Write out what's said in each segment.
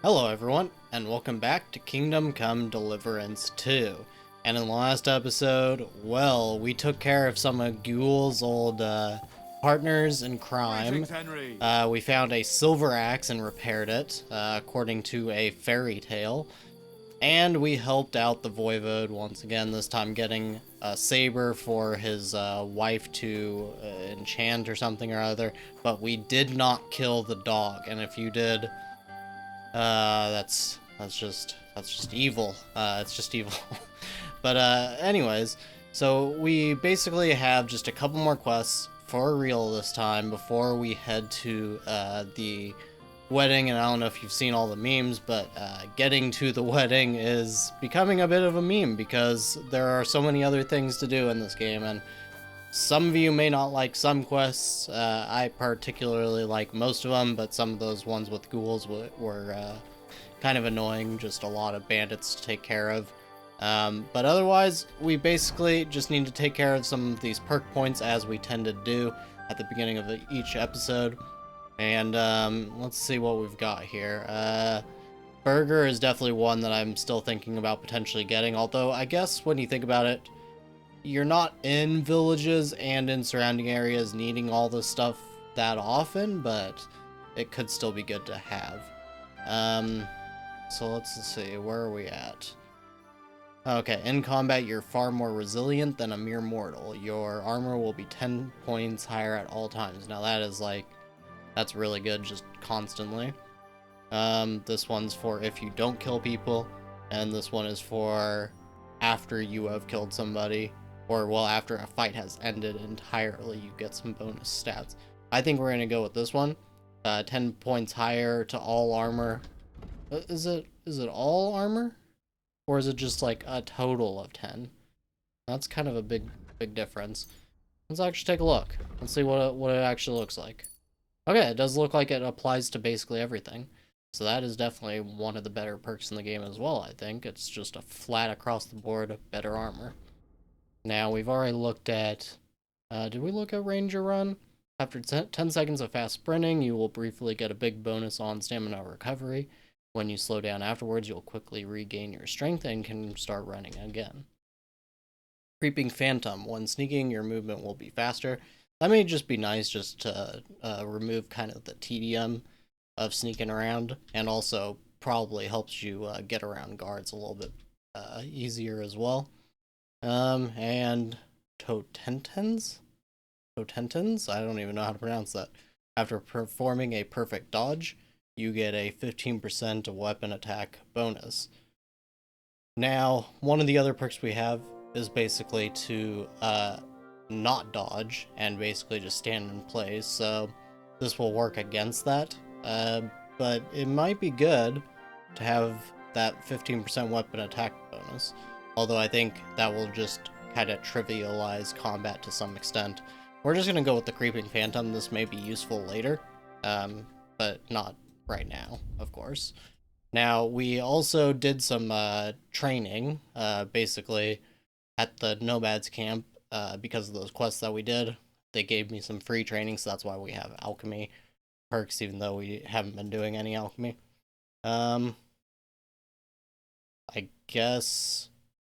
Hello everyone, and welcome back to Kingdom Come Deliverance 2. And in the last episode, well, we took care of some of Ghoul's old partners in crime. We found a silver axe and repaired it, according to a fairy tale. And we helped out the Voivode once again, this time getting a saber for his wife to enchant or something or other. But we did not kill the dog, and if you did, that's just evil. It's just evil. But anyways, so we basically have just a couple more quests for real this time before we head to the wedding. And I don't know if you've seen all the memes, but getting to the wedding is becoming a bit of a meme because there are so many other things to do in this game, and some of you may not like some quests. I particularly like most of them, but some of those ones with ghouls were kind of annoying. Just a lot of bandits to take care of. But otherwise, we basically just need to take care of some of these perk points as we tend to do at the beginning of each episode. And let's see what we've got here. Burger is definitely one that I'm still thinking about potentially getting, although I guess when you think about it, you're not in villages and in surrounding areas needing all this stuff that often, but it could still be good to have. So let's see, where are we at? Okay, in combat, you're far more resilient than a mere mortal. Your armor will be 10 points higher at all times. Now that is that's really good, just constantly. This one's for if you don't kill people, and this one is for after you have killed somebody, or well, after a fight has ended entirely, you get some bonus stats. I think we're gonna go with this one. 10 points higher to all armor. Is it all armor? Or is it just like a total of 10? That's kind of a big difference. Let's actually take a look. Let's see what it actually looks like. Okay, it does look like it applies to basically everything. So that is definitely one of the better perks in the game as well, I think. It's just a flat across the board better armor. Now, we've already looked at... did we look at Ranger Run? After 10 seconds of fast sprinting, you will briefly get a big bonus on stamina recovery. When you slow down afterwards, you'll quickly regain your strength and can start running again. Creeping Phantom. When sneaking, your movement will be faster. That may just be nice just to remove kind of the tedium of sneaking around, and also probably helps you get around guards a little bit easier as well. And Totentens? Totentens? I don't even know how to pronounce that. After performing a perfect dodge, you get a 15% weapon attack bonus. Now, one of the other perks we have is basically to not dodge and basically just stand in place, so this will work against that. But it might be good to have that 15% weapon attack bonus, although I think that will just kind of trivialize combat to some extent. We're just going to go with the Creeping Phantom. This may be useful later, but not right now, of course. Now, we also did some training, basically, at the Nomads camp, because of those quests that we did. They gave me some free training, so that's why we have alchemy perks, even though we haven't been doing any alchemy. I guess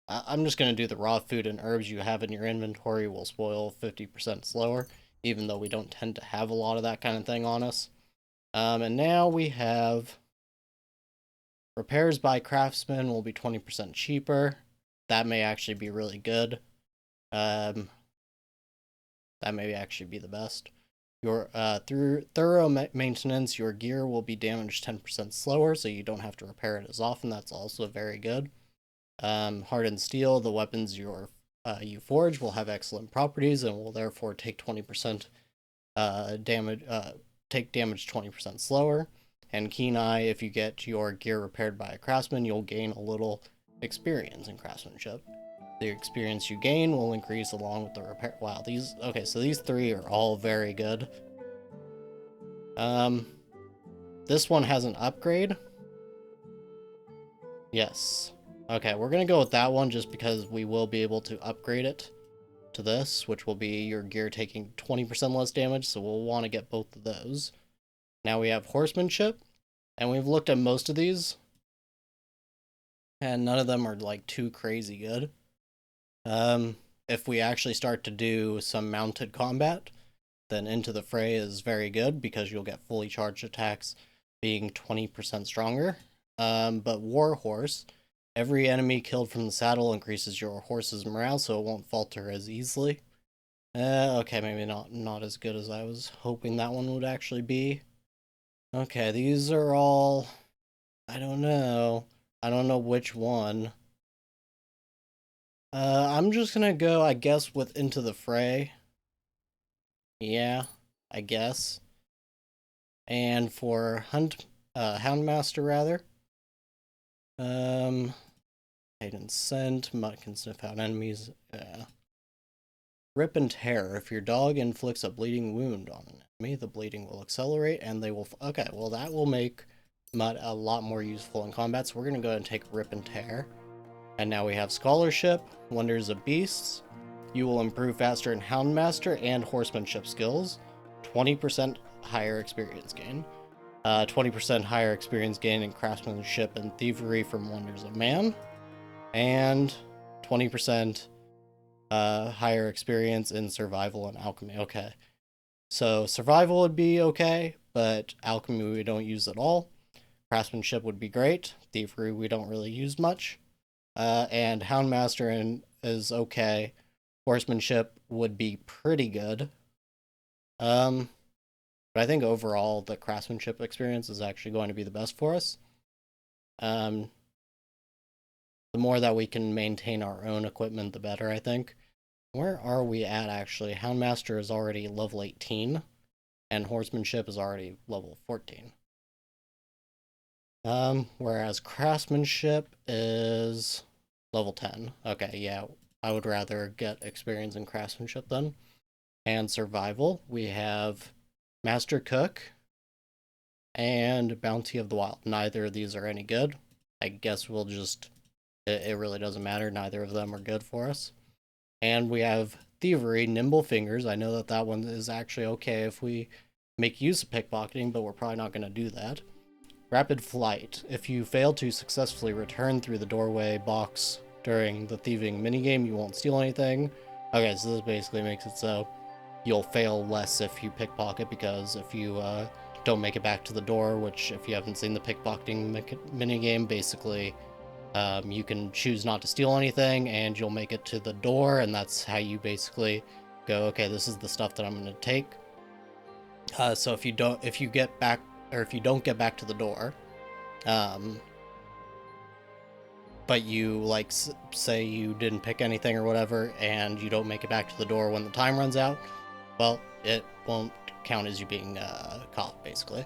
I'm just going to do the raw food and herbs you have in your inventory will spoil 50% slower, even though we don't tend to have a lot of that kind of thing on us. And now we have repairs by craftsman will be 20% cheaper. That may actually be really good. That may actually be the best. Your through thorough maintenance, your gear will be damaged 10% slower, so you don't have to repair it as often. That's also very good. Hardened steel, the weapons you forge will have excellent properties and will therefore take 20% damage. Take damage 20% slower. And Keen Eye, if you get your gear repaired by a craftsman, you'll gain a little experience in craftsmanship. The experience you gain will increase along with the repair. Wow, so these three are all very good. This one has an upgrade. Yes. Okay, we're gonna go with that one just because we will be able to upgrade it to this, which will be your gear taking 20% less damage, so we'll want to get both of those. Now we have horsemanship. And we've looked at most of these, and none of them are like too crazy good. If we actually start to do some mounted combat, then Into the Fray is very good because you'll get fully charged attacks being 20% stronger. But Warhorse, every enemy killed from the saddle increases your horse's morale, so it won't falter as easily. Okay, maybe not as good as I was hoping that one would actually be. Okay, these are all... I don't know. I don't know which one. I'm just gonna go, I guess, with Into the Fray. Yeah, I guess. And for Houndmaster, rather. Hide and Scent, Mutt can sniff out enemies. Rip and Tear. If your dog inflicts a bleeding wound on an enemy, the bleeding will accelerate and they will... Okay, well that will make Mutt a lot more useful in combat, so we're gonna go ahead and take Rip and Tear. And now we have Scholarship, Wonders of Beasts. You will improve faster in Houndmaster and Horsemanship skills. 20% higher experience gain. 20% higher experience gain in Craftsmanship and Thievery from Wonders of Man. And 20% higher experience in Survival and Alchemy. Okay. So Survival would be okay, but Alchemy we don't use at all. Craftsmanship would be great. Thievery we don't really use much. And Houndmaster is okay. Horsemanship would be pretty good. But I think overall the craftsmanship experience is actually going to be the best for us. The more that we can maintain our own equipment, the better, I think. Where are we at, actually? Houndmaster is already level 18, and Horsemanship is already level 14. Whereas Craftsmanship is level 10. Okay, yeah, I would rather get experience in Craftsmanship then. And Survival, we have Master Cook and Bounty of the Wild. Neither of these are any good. I guess we'll just... It really doesn't matter. Neither of them are good for us. And we have Thievery, Nimble Fingers. I know that that one is actually okay if we make use of pickpocketing, but we're probably not going to do that. Rapid Flight. If you fail to successfully return through the doorway box during the thieving minigame, you won't steal anything. Okay, so this basically makes it so you'll fail less if you pickpocket, because if you don't make it back to the door, which if you haven't seen the pickpocketing minigame, basically you can choose not to steal anything and you'll make it to the door, and that's how you basically go, okay, this is the stuff that I'm going to take. So if you don't get back to the door, but you, like, say you didn't pick anything or whatever, and you don't make it back to the door when the time runs out, well, it won't count as you being caught, basically.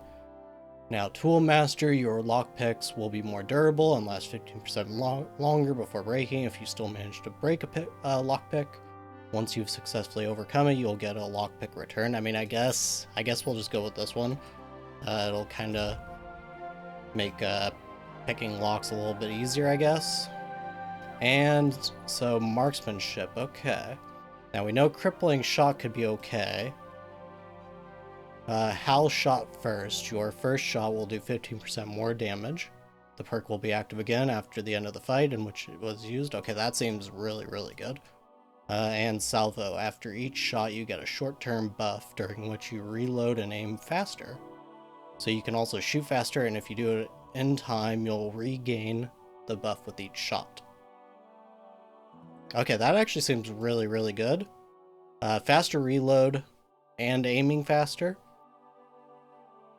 Now, Toolmaster, your lockpicks will be more durable and last 15% longer before breaking. If you still manage to break a lockpick, once you've successfully overcome it, you'll get a lockpick return. I mean, I guess we'll just go with this one. It'll kind of make picking locks a little bit easier, I guess. And so Marksmanship, okay. Now we know Crippling Shot could be okay. Howl Shot first. Your first shot will do 15% more damage. The perk will be active again after the end of the fight in which it was used. Okay, that seems really, really good. And Salvo. After each shot, you get a short-term buff during which you reload and aim faster. So you can also shoot faster, and if you do it in time, you'll regain the buff with each shot. Okay, that actually seems really, really good. Faster reload and aiming faster.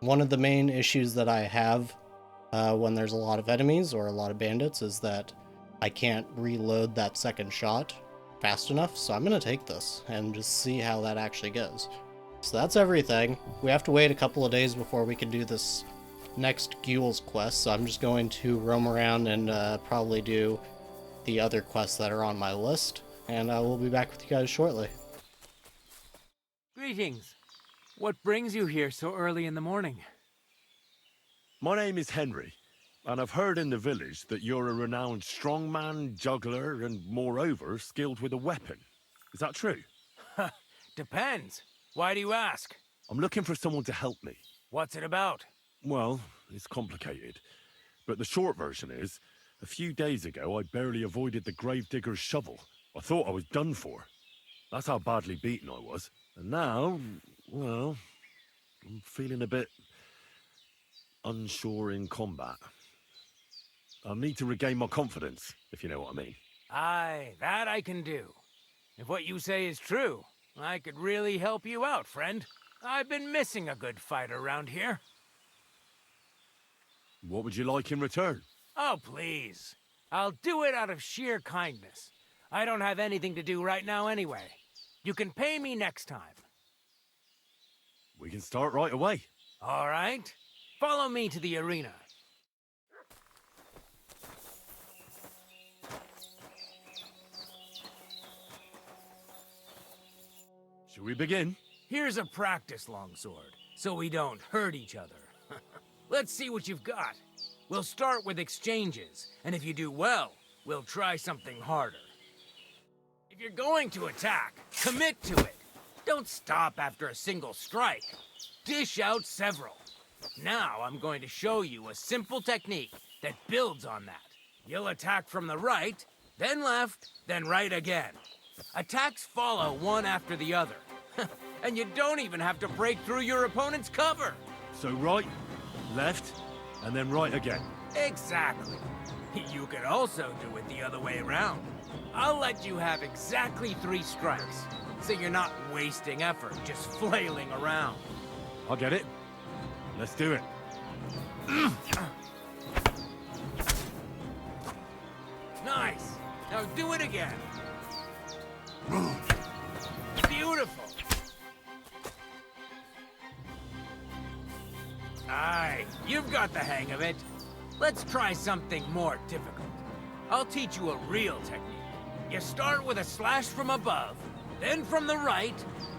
One of the main issues that I have when there's a lot of enemies or a lot of bandits is that I can't reload that second shot fast enough, so I'm going to take this and just see how that actually goes. So that's everything. We have to wait a couple of days before we can do this next Gules quest, so I'm just going to roam around and probably do the other quests that are on my list, and I will be back with you guys shortly. Greetings. What brings you here so early in the morning? My name is Henry, and I've heard in the village that you're a renowned strongman, juggler, and moreover, skilled with a weapon. Is that true? Depends. Why do you ask? I'm looking for someone to help me. What's it about? Well, it's complicated. But the short version is, a few days ago I barely avoided the gravedigger's shovel. I thought I was done for. That's how badly beaten I was. And now, well, I'm feeling a bit unsure in combat. I'll need to regain my confidence, if you know what I mean. Aye, that I can do. If what you say is true, I could really help you out, friend. I've been missing a good fight around here. What would you like in return? Oh, please. I'll do it out of sheer kindness. I don't have anything to do right now anyway. You can pay me next time. We can start right away. All right? Follow me to the arena. Should we begin? Here's a practice longsword, so we don't hurt each other. Let's see what you've got. We'll start with exchanges, and if you do well, we'll try something harder. If you're going to attack, commit to it. Don't stop after a single strike. Dish out several. Now I'm going to show you a simple technique that builds on that. You'll attack from the right, then left, then right again. Attacks follow one after the other. And you don't even have to break through your opponent's cover. So right, left, and then right again. Exactly. You could also do it the other way around. I'll let you have exactly 3 strikes, so you're not wasting effort just flailing around. I'll get it. Let's do it. Nice. Now do it again. Beautiful. Aye, you've got the hang of it. Let's try something more difficult. I'll teach you a real technique. You start with a slash from above, then from the right,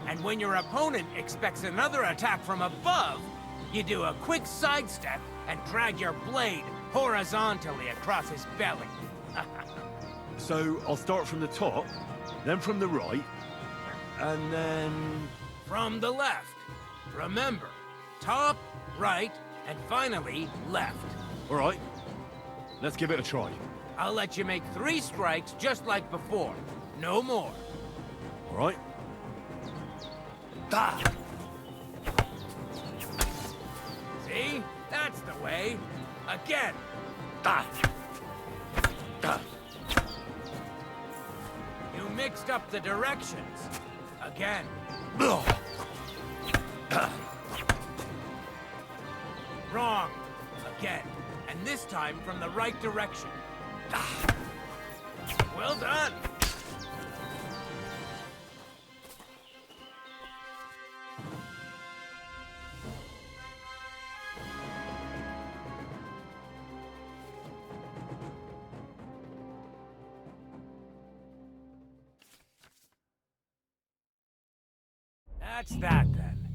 and when your opponent expects another attack from above, you do a quick sidestep and drag your blade horizontally across his belly. So I'll start from the top, then from the right, and then... From the left. Remember, top, right, and finally, left. All right, let's give it a try. I'll let you make 3 strikes just like before. No more. All right. Da! See? That's the way. Again. Da! Da! You mixed up the directions. Again. Wrong. Again. And this time from the right direction. Well done. That's that, then.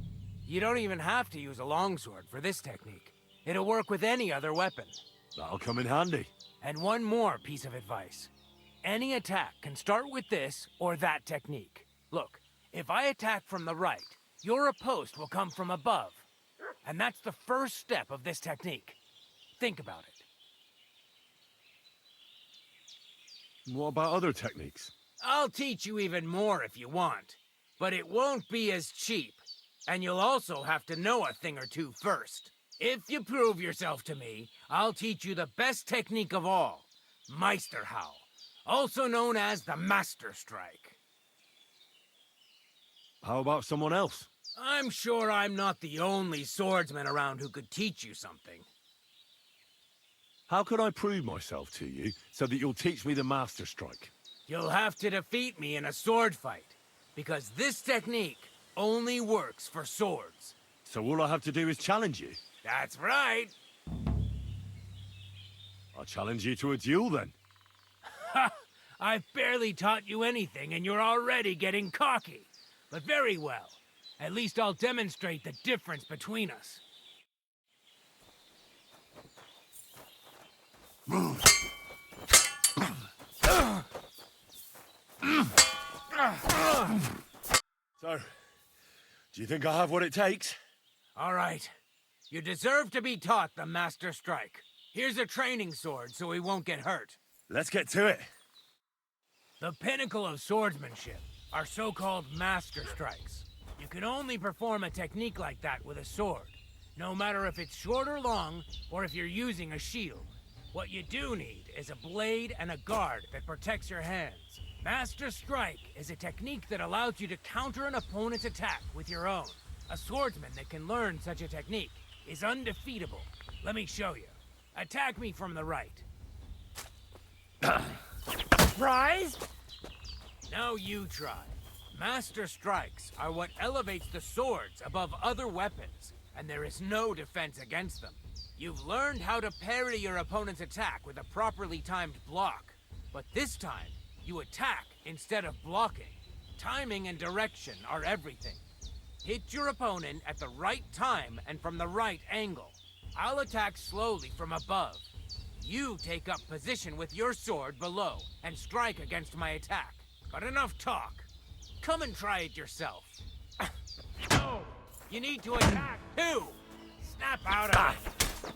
You don't even have to use a longsword for this technique. It'll work with any other weapon. That'll come in handy. And one more piece of advice. Any attack can start with this or that technique. Look, if I attack from the right, your riposte will come from above. And that's the first step of this technique. Think about it. What about other techniques? I'll teach you even more if you want. But it won't be as cheap. And you'll also have to know a thing or two first. If you prove yourself to me, I'll teach you the best technique of all, Meisterhowl, also known as the Master Strike. How about someone else? I'm sure I'm not the only swordsman around who could teach you something. How could I prove myself to you so that you'll teach me the Master Strike? You'll have to defeat me in a sword fight, because this technique only works for swords. So all I have to do is challenge you? That's right. I'll challenge you to a duel then. Ha! I've barely taught you anything and you're already getting cocky. But very well. At least I'll demonstrate the difference between us. So, do you think I have what it takes? All right. You deserve to be taught the Master Strike. Here's a training sword so he won't get hurt. Let's get to it. The pinnacle of swordsmanship are so-called Master Strikes. You can only perform a technique like that with a sword, no matter if it's short or long, or if you're using a shield. What you do need is a blade and a guard that protects your hands. Master Strike is a technique that allows you to counter an opponent's attack with your own. A swordsman that can learn such a technique is undefeatable. Let me show you. Attack me from the right. Surprise? Now you try. Master Strikes are what elevates the swords above other weapons, and there is no defense against them. You've learned how to parry your opponent's attack with a properly timed block, but this time, you attack instead of blocking. Timing and direction are everything. Hit your opponent at the right time and from the right angle. I'll attack slowly from above. You take up position with your sword below and strike against my attack. But enough talk. Come and try it yourself. No! You need to attack too! Snap out of it!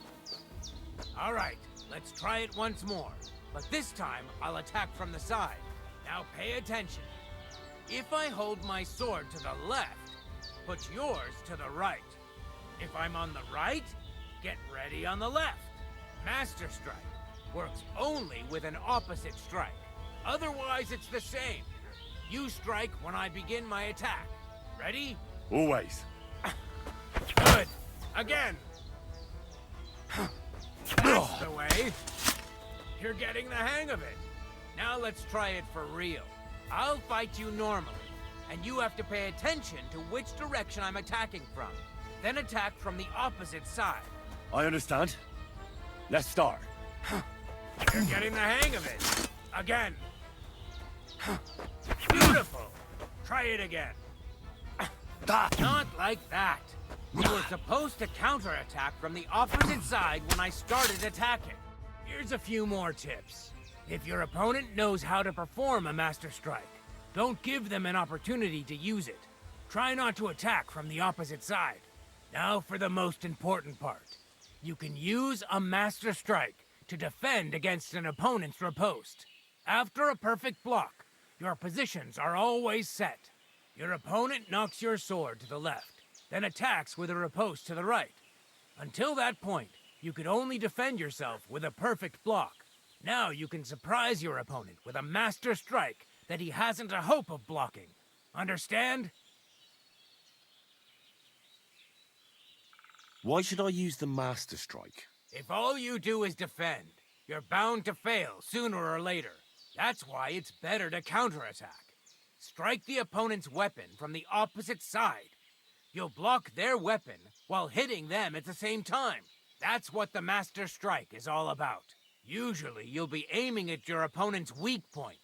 Alright, let's try it once more. But this time, I'll attack from the side. Now pay attention. If I hold my sword to the left, put yours to the right. If I'm on the right, get ready on the left. Master Strike works only with an opposite strike. Otherwise, it's the same. You strike when I begin my attack. Ready? Always. Good. Again. That's the way. You're getting the hang of it. Now let's try it for real. I'll fight you normally, and you have to pay attention to which direction I'm attacking from. Then attack from the opposite side. I understand. Let's start. You're getting the hang of it. Again. Beautiful. Try it again. Not like that. You were supposed to counterattack from the opposite side when I started attacking. Here's a few more tips. If your opponent knows how to perform a Master Strike, don't give them an opportunity to use it. Try not to attack from the opposite side. Now for the most important part. You can use a Master Strike to defend against an opponent's riposte. After a perfect block, your positions are always set. Your opponent knocks your sword to the left, then attacks with a riposte to the right. Until that point, you could only defend yourself with a perfect block. Now you can surprise your opponent with a Master Strike that he hasn't a hope of blocking. Understand? Why should I use the Master Strike? If all you do is defend, you're bound to fail sooner or later. That's why it's better to counterattack. Strike the opponent's weapon from the opposite side. You'll block their weapon while hitting them at the same time. That's what the Master Strike is all about. Usually, you'll be aiming at your opponent's weak point.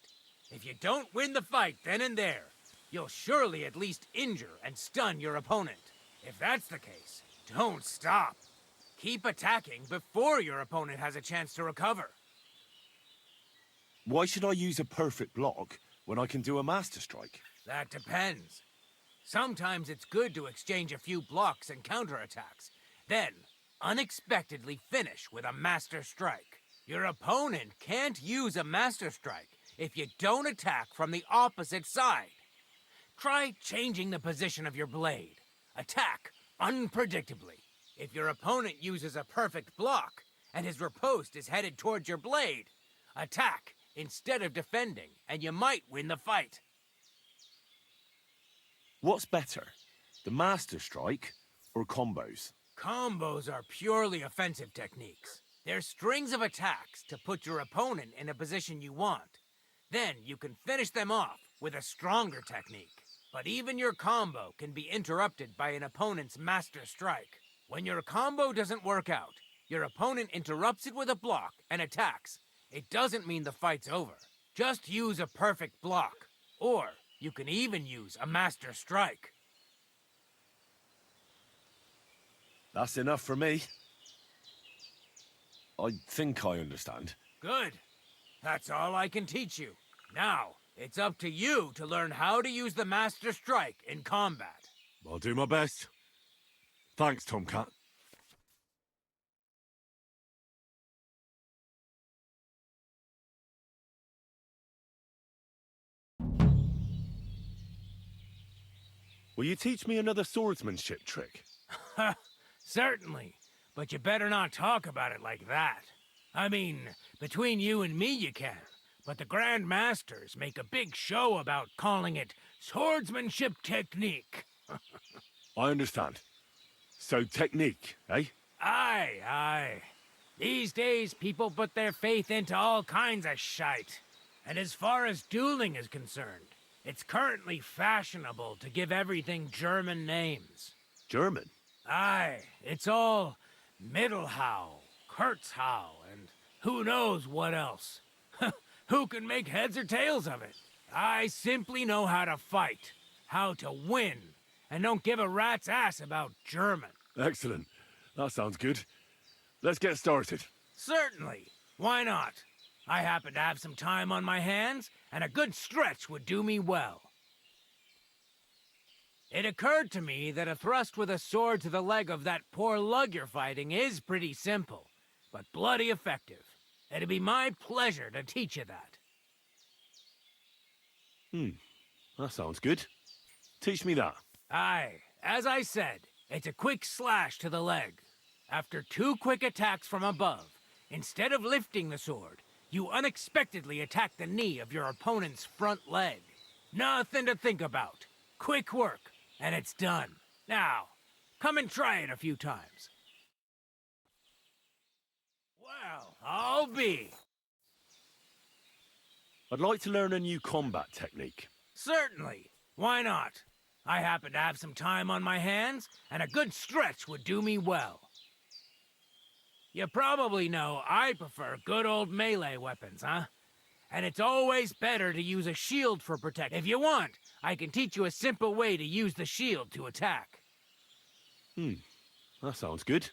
If you don't win the fight then and there, you'll surely at least injure and stun your opponent. If that's the case, don't stop. Keep attacking before your opponent has a chance to recover. Why should I use a perfect block when I can do a Master Strike? That depends. Sometimes it's good to exchange a few blocks and counterattacks, then unexpectedly finish with a Master Strike. Your opponent can't use a Master Strike if you don't attack from the opposite side. Try changing the position of your blade. Attack unpredictably. If your opponent uses a perfect block and his riposte is headed towards your blade, attack instead of defending, and you might win the fight. What's better, the Master Strike or combos? Combos are purely offensive techniques. They're strings of attacks to put your opponent in a position you want. Then you can finish them off with a stronger technique. But even your combo can be interrupted by an opponent's Master Strike. When your combo doesn't work out, your opponent interrupts it with a block and attacks. It doesn't mean the fight's over. Just use a perfect block. Or you can even use a Master Strike. That's enough for me. I think I understand. Good. That's all I can teach you. Now, it's up to you to learn how to use the Master Strike in combat. I'll do my best. Thanks, Tomcat. Will you teach me another swordsmanship trick? Certainly, but you better not talk about it like that. I mean, between you and me you can, but the Grand Masters make a big show about calling it swordsmanship technique. I understand. So technique, eh? Aye, aye. These days, people put their faith into all kinds of shite. And as far as dueling is concerned, it's currently fashionable to give everything German names. German? Aye, it's all Mittelhau, Kurzhau, and who knows what else. Who can make heads or tails of it? I simply know how to fight, how to win, and don't give a rat's ass about German. Excellent. That sounds good. Let's get started. Certainly. Why not? I happen to have some time on my hands, and a good stretch would do me well. It occurred to me that a thrust with a sword to the leg of that poor lug you're fighting is pretty simple, but bloody effective. It'd be my pleasure to teach you that. That sounds good. Teach me that. Aye, as I said, it's a quick slash to the leg. After 2 quick attacks from above, instead of lifting the sword, you unexpectedly attack the knee of your opponent's front leg. Nothing to think about. Quick work, and it's done. Now, come and try it a few times. Well, I'll be. I'd like to learn a new combat technique. Certainly. Why not? I happen to have some time on my hands, and a good stretch would do me well. You probably know I prefer good old melee weapons, huh? And it's always better to use a shield for protection. If you want, I can teach you a simple way to use the shield to attack. That sounds good.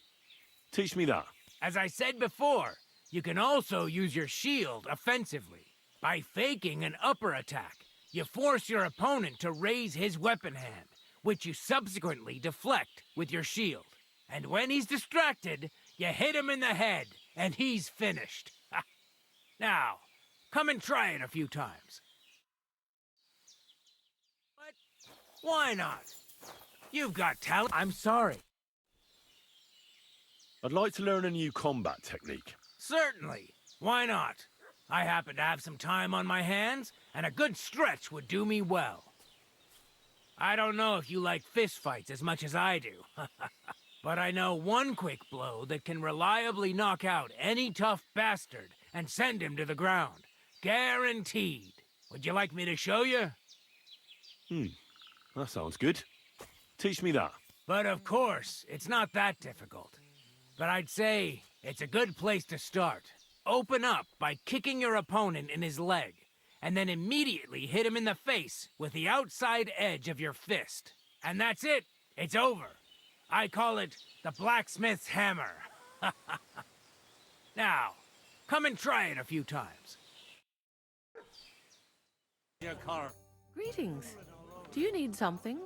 Teach me that. As I said before, you can also use your shield offensively. By faking an upper attack, you force your opponent to raise his weapon hand, which you subsequently deflect with your shield. And when he's distracted, you hit him in the head, and he's finished. Now, come and try it a few times. But why not? You've got talent. I'm sorry. I'd like to learn a new combat technique. Certainly. Why not? I happen to have some time on my hands, and a good stretch would do me well. I don't know if you like fistfights as much as I do, but I know one quick blow that can reliably knock out any tough bastard and send him to the ground. Guaranteed. Would you like me to show you? That sounds good. Teach me that. But of course, it's not that difficult. But I'd say it's a good place to start. Open up by kicking your opponent in his leg, and then immediately hit him in the face with the outside edge of your fist. And that's it. It's over. I call it the blacksmith's hammer. Now, come and try it a few times. Greetings. Do you need something?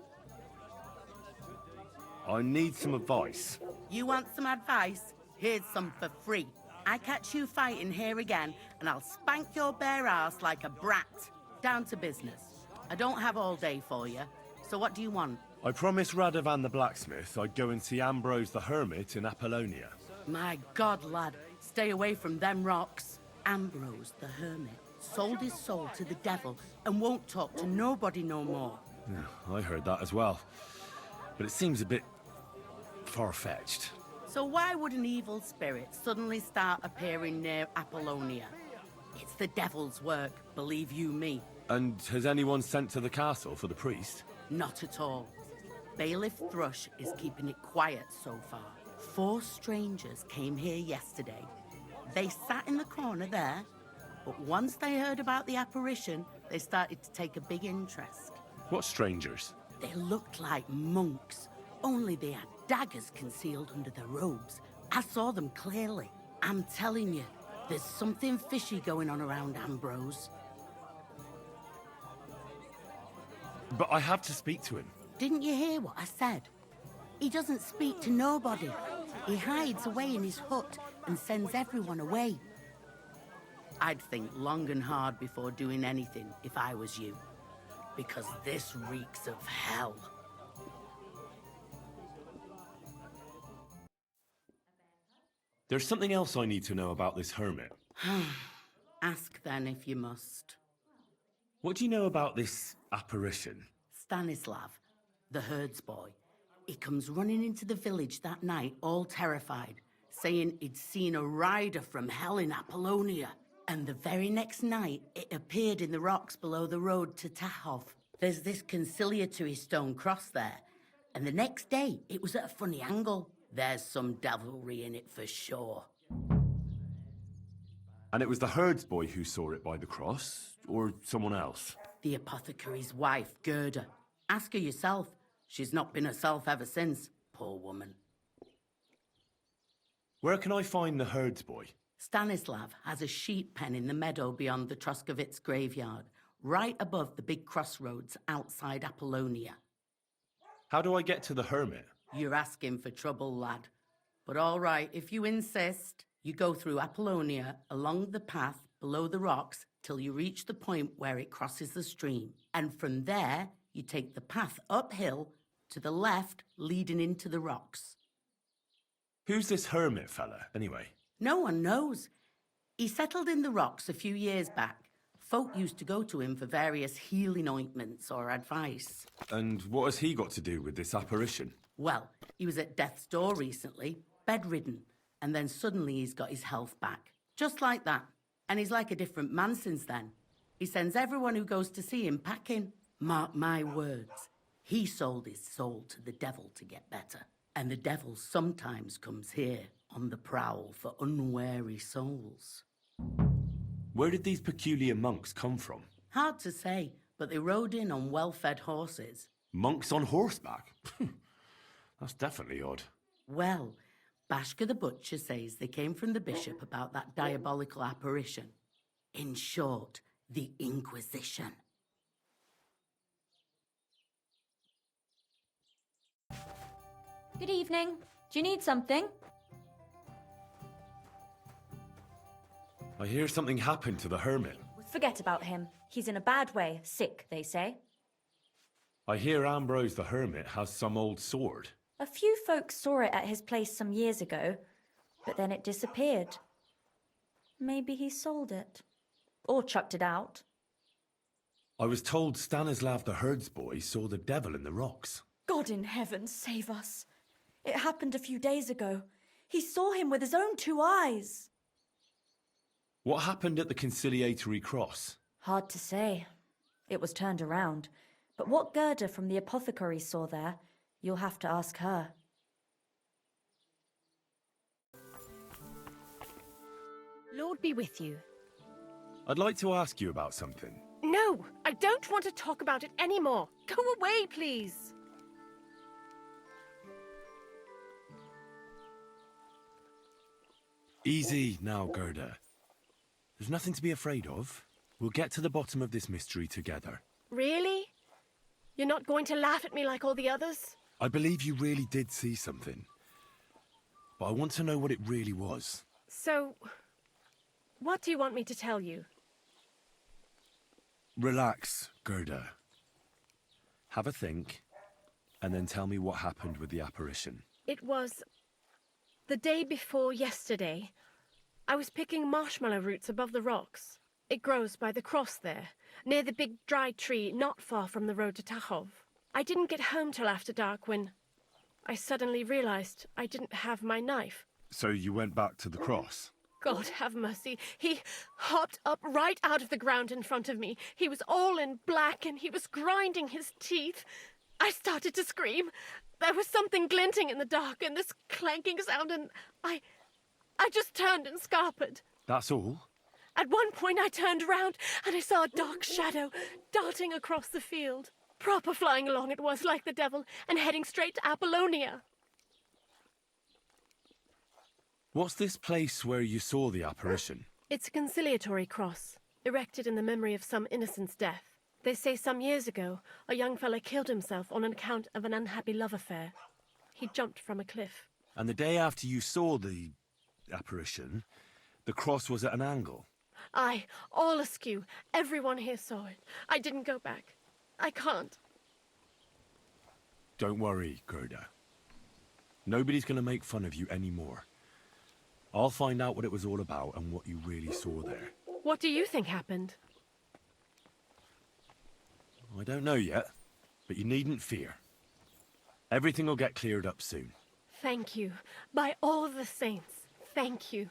I need some advice. You want some advice? Here's some for free. I catch you fighting here again, and I'll spank your bare ass like a brat. Down to business. I don't have all day for you, so what do you want? I promised Radovan the blacksmith I'd go and see Ambrose the Hermit in Apollonia. My God, lad, stay away from them rocks. Ambrose the Hermit sold his soul to the devil and won't talk to nobody no more. I heard that as well. But it seems a bit far-fetched. So why would an evil spirit suddenly start appearing near Apollonia? It's the devil's work, believe you me. And has anyone sent to the castle for the priest? Not at all. Bailiff Thrush is keeping it quiet so far. 4 strangers came here yesterday. They sat in the corner there, but once they heard about the apparition, they started to take a big interest. What strangers? They looked like monks, only they had daggers concealed under their robes. I saw them clearly. I'm telling you, there's something fishy going on around Ambrose. But I have to speak to him. Didn't you hear what I said? He doesn't speak to nobody. He hides away in his hut and sends everyone away. I'd think long and hard before doing anything if I was you. Because this reeks of hell. There's something else I need to know about this hermit. Ask then if you must. What do you know about this apparition? Stanislav, the herds boy. He comes running into the village that night, all terrified, saying he'd seen a rider from hell in Apollonia. And the very next night, it appeared in the rocks below the road to Tahov. There's this conciliatory stone cross there. And the next day, it was at a funny angle. There's some devilry in it for sure. And it was the herds boy who saw it by the cross, or someone else? The apothecary's wife, Gerda. Ask her yourself. She's not been herself ever since, poor woman. Where can I find the herds boy? Stanislav has a sheep pen in the meadow beyond the Troskovitz graveyard, right above the big crossroads outside Apollonia. How do I get to the hermit? You're asking for trouble, lad. But all right, if you insist, you go through Apollonia along the path below the rocks till you reach the point where it crosses the stream. And from there, you take the path uphill to the left, leading into the rocks. Who's this hermit fella, anyway? No one knows. He settled in the rocks a few years back. Folk used to go to him for various healing ointments or advice. And what has he got to do with this apparition? Well, he was at death's door recently, bedridden, and then suddenly he's got his health back. Just like that. And he's like a different man since then. He sends everyone who goes to see him packing. Mark my words. He sold his soul to the devil to get better. And the devil sometimes comes here on the prowl for unwary souls. Where did these peculiar monks come from? Hard to say, but they rode in on well-fed horses. Monks on horseback? That's definitely odd. Well, Bashka the Butcher says they came from the bishop about that diabolical apparition. In short, the Inquisition. Good evening. Do you need something? I hear something happened to the hermit. Forget about him. He's in a bad way. Sick, they say. I hear Ambrose the hermit has some old sword. A few folks saw it at his place some years ago, but then it disappeared. Maybe he sold it. Or chucked it out. I was told Stanislav the herds boy saw the devil in the rocks. God in heaven, save us. It happened a few days ago. He saw him with his own 2 eyes. What happened at the conciliatory cross? Hard to say. It was turned around. But what Gerda from the apothecary saw there, you'll have to ask her. Lord be with you. I'd like to ask you about something. No, I don't want to talk about it anymore. Go away, please. Easy now, Gerda. There's nothing to be afraid of. We'll get to the bottom of this mystery together. Really? You're not going to laugh at me like all the others? I believe you really did see something. But I want to know what it really was. So, what do you want me to tell you? Relax, Gerda. Have a think, and then tell me what happened with the apparition. It was the day before yesterday. I was picking marshmallow roots above the rocks. It grows by the cross there, near the big dry tree not far from the road to Tahov. I didn't get home till after dark when I suddenly realized I didn't have my knife. So you went back to the cross? God have mercy. He hopped up right out of the ground in front of me. He was all in black and he was grinding his teeth. I started to scream. There was something glinting in the dark and this clanking sound, and I just turned and scarpered. That's all? At one point I turned around and I saw a dark shadow darting across the field. Proper flying along it was, like the devil, and heading straight to Apollonia. What's this place where you saw the apparition? It's a conciliatory cross, erected in the memory of some innocent's death. They say some years ago, a young fella killed himself on account of an unhappy love affair. He jumped from a cliff. And the day after you saw the apparition, the cross was at an angle? Aye, all askew. Everyone here saw it. I didn't go back. I can't. Don't worry, Gerda. Nobody's going to make fun of you anymore. I'll find out what it was all about and what you really saw there. What do you think happened? I don't know yet, but you needn't fear. Everything will get cleared up soon. Thank you. By all the saints, thank you.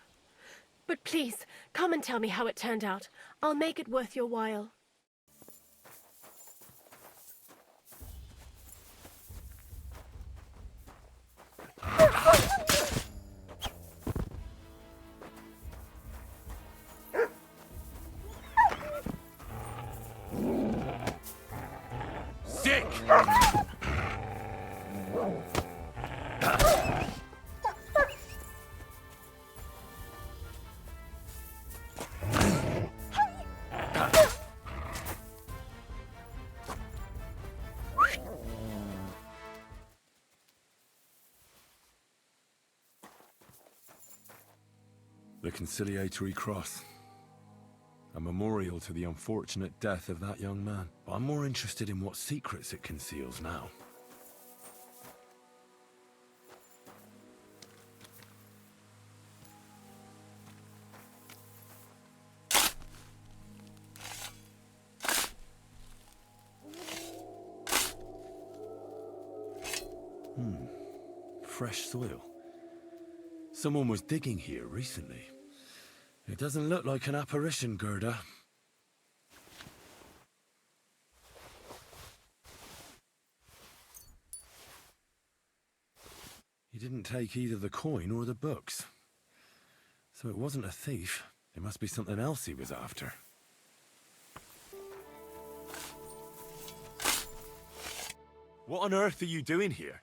But please, come and tell me how it turned out. I'll make it worth your while. Sick! The conciliatory cross. A memorial to the unfortunate death of that young man. But I'm more interested in what secrets it conceals now. Fresh soil. Someone was digging here recently. It doesn't look like an apparition, Gerda. He didn't take either the coin or the books. So it wasn't a thief. It must be something else he was after. What on earth are you doing here?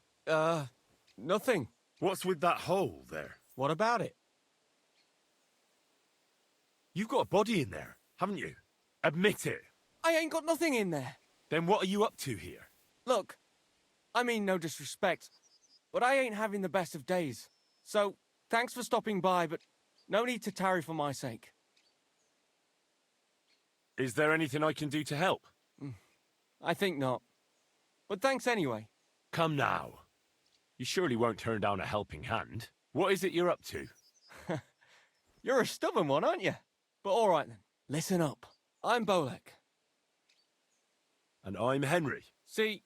Nothing. What's with that hole there? What about it? You've got a body in there, haven't you? Admit it. I ain't got nothing in there. Then what are you up to here? Look, I mean no disrespect, but I ain't having the best of days. So, thanks for stopping by, but no need to tarry for my sake. Is there anything I can do to help? I think not. But thanks anyway. Come now. You surely won't turn down a helping hand. What is it you're up to? You're a stubborn one, aren't you? But all right then. Listen up. I'm Bolek. And I'm Henry. See,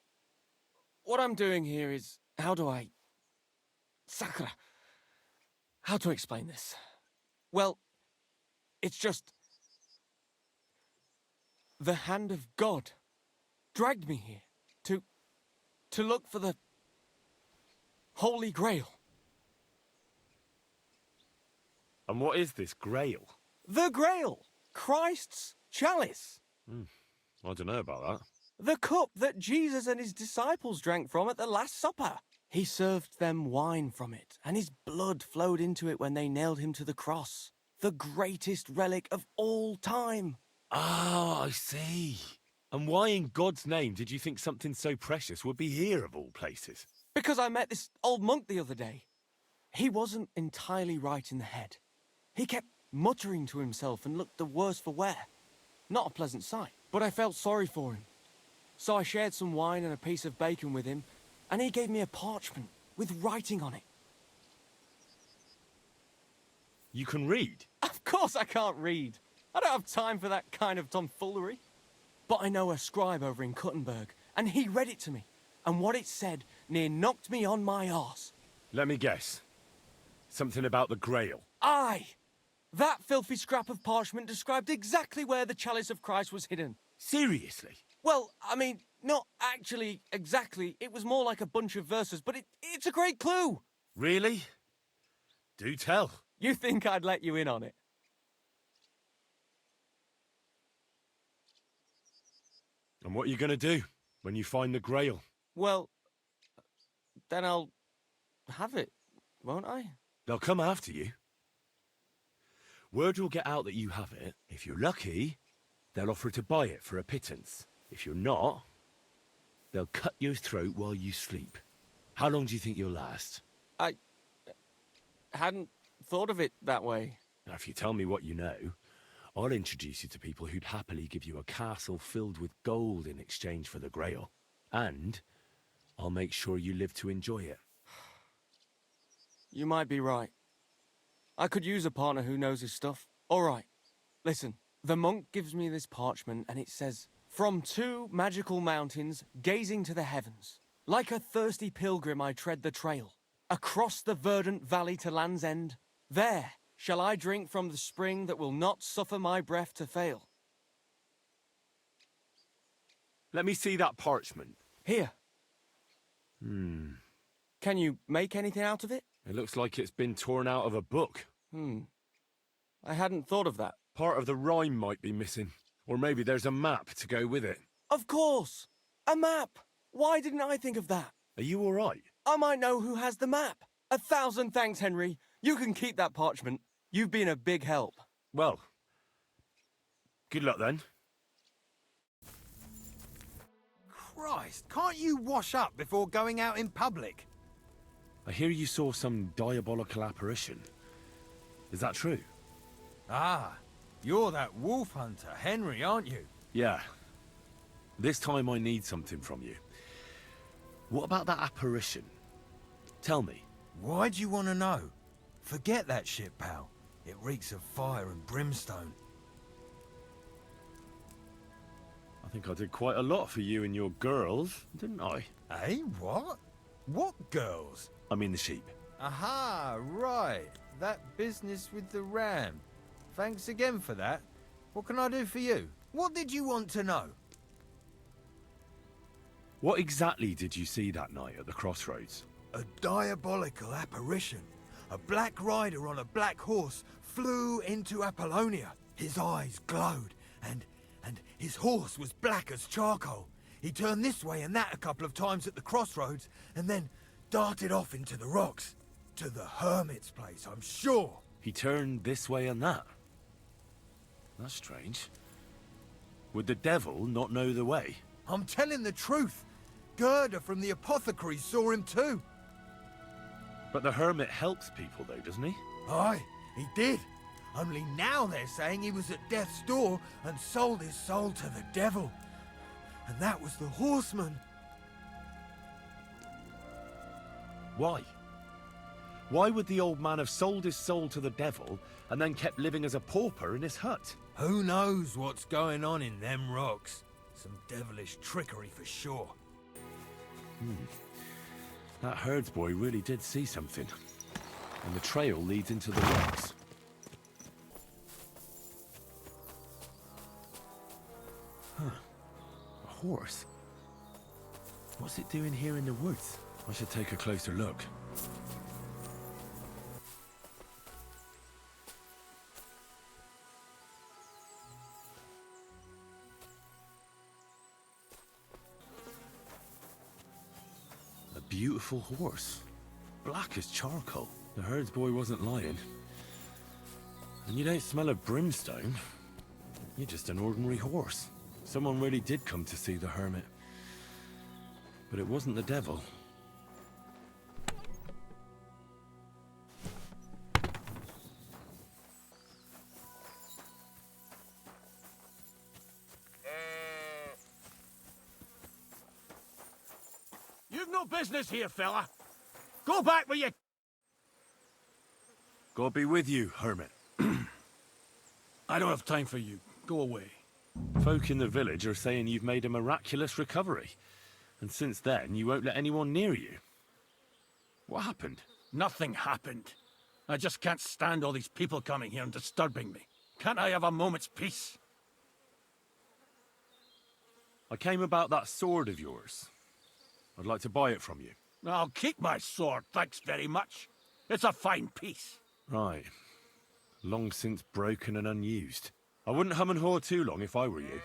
what I'm doing here is... How do I... Sakura. How to explain this? Well, it's just... The hand of God dragged me here to look for the Holy Grail. And what is this Grail? The Grail! Christ's chalice! I don't know about that. The cup that Jesus and his disciples drank from at the Last Supper. He served them wine from it, and his blood flowed into it when they nailed him to the cross. The greatest relic of all time. Ah, I see. And why in God's name did you think something so precious would be here of all places? Because I met this old monk the other day. He wasn't entirely right in the head. He kept muttering to himself and looked the worse for wear. Not a pleasant sight, but I felt sorry for him. So I shared some wine and a piece of bacon with him, and he gave me a parchment with writing on it. You can read? Of course I can't read. I don't have time for that kind of tomfoolery. But I know a scribe over in Kuttenberg, and he read it to me. And what it said near knocked me on my arse. Let me guess. Something about the Grail. Aye! That filthy scrap of parchment described exactly where the chalice of Christ was hidden. Seriously? Well, I mean, not actually exactly. It was more like a bunch of verses, but it's a great clue. Really? Do tell. You think I'd let you in on it? And what are you going to do when you find the Grail? Well, then I'll have it, won't I? They'll come after you. Word will get out that you have it. If you're lucky, they'll offer to buy it for a pittance. If you're not, they'll cut your throat while you sleep. How long do you think you'll last? I hadn't thought of it that way. Now, if you tell me what you know, I'll introduce you to people who'd happily give you a castle filled with gold in exchange for the Grail. And I'll make sure you live to enjoy it. You might be right. I could use a partner who knows his stuff. All right, listen. The monk gives me this parchment and it says, "From 2 magical mountains, gazing to the heavens. Like a thirsty pilgrim I tread the trail. Across the verdant valley to Land's End. There shall I drink from the spring that will not suffer my breath to fail." Let me see that parchment. Here. Can you make anything out of it? It looks like it's been torn out of a book. I hadn't thought of that. Part of the rhyme might be missing. Or maybe there's a map to go with it. Of course! A map! Why didn't I think of that? Are you all right? I might know who has the map. 1,000 thanks, Henry. You can keep that parchment. You've been a big help. Well, good luck then. Christ, can't you wash up before going out in public? I hear you saw some diabolical apparition. Is that true? Ah, you're that wolf hunter, Henry, aren't you? Yeah. This time I need something from you. What about that apparition? Tell me. Why'd you want to know? Forget that shit, pal. It reeks of fire and brimstone. I think I did quite a lot for you and your girls, didn't I? Eh, what? What girls? I mean the sheep. Aha, right. That business with the ram. Thanks again for that. What can I do for you? What did you want to know? What exactly did you see that night at the crossroads? A diabolical apparition. A black rider on a black horse flew into Apollonia. His eyes glowed, and his horse was black as charcoal. He turned this way and that a couple of times at the crossroads, and then darted off into the rocks. To the Hermit's place, I'm sure. He turned this way and that. That's strange. Would the devil not know the way? I'm telling the truth. Gerda from the apothecary saw him too. But the hermit helps people though, doesn't he? Aye, he did. Only now they're saying he was at death's door and sold his soul to the devil. And that was the horseman. Why? Why would the old man have sold his soul to the devil and then kept living as a pauper in his hut? Who knows what's going on in them rocks? Some devilish trickery for sure. That herdsboy really did see something. And the trail leads into the rocks. Huh. A horse? What's it doing here in the woods? I should take a closer look. A beautiful horse. Black as charcoal. The herdsboy wasn't lying. And you don't smell of brimstone. You're just an ordinary horse. Someone really did come to see the hermit. But it wasn't the devil. You've no business here, fella. Go back where you... God be with you, hermit. I don't have time for you. Go away. Folk in the village are saying you've made a miraculous recovery. And since then, you won't let anyone near you. What happened? Nothing happened. I just can't stand all these people coming here and disturbing me. Can't I have a moment's peace? I came about that sword of yours. I'd like to buy it from you. I'll keep my sword, thanks very much. It's a fine piece. Right. Long since broken and unused. I wouldn't hum and haw too long if I were you.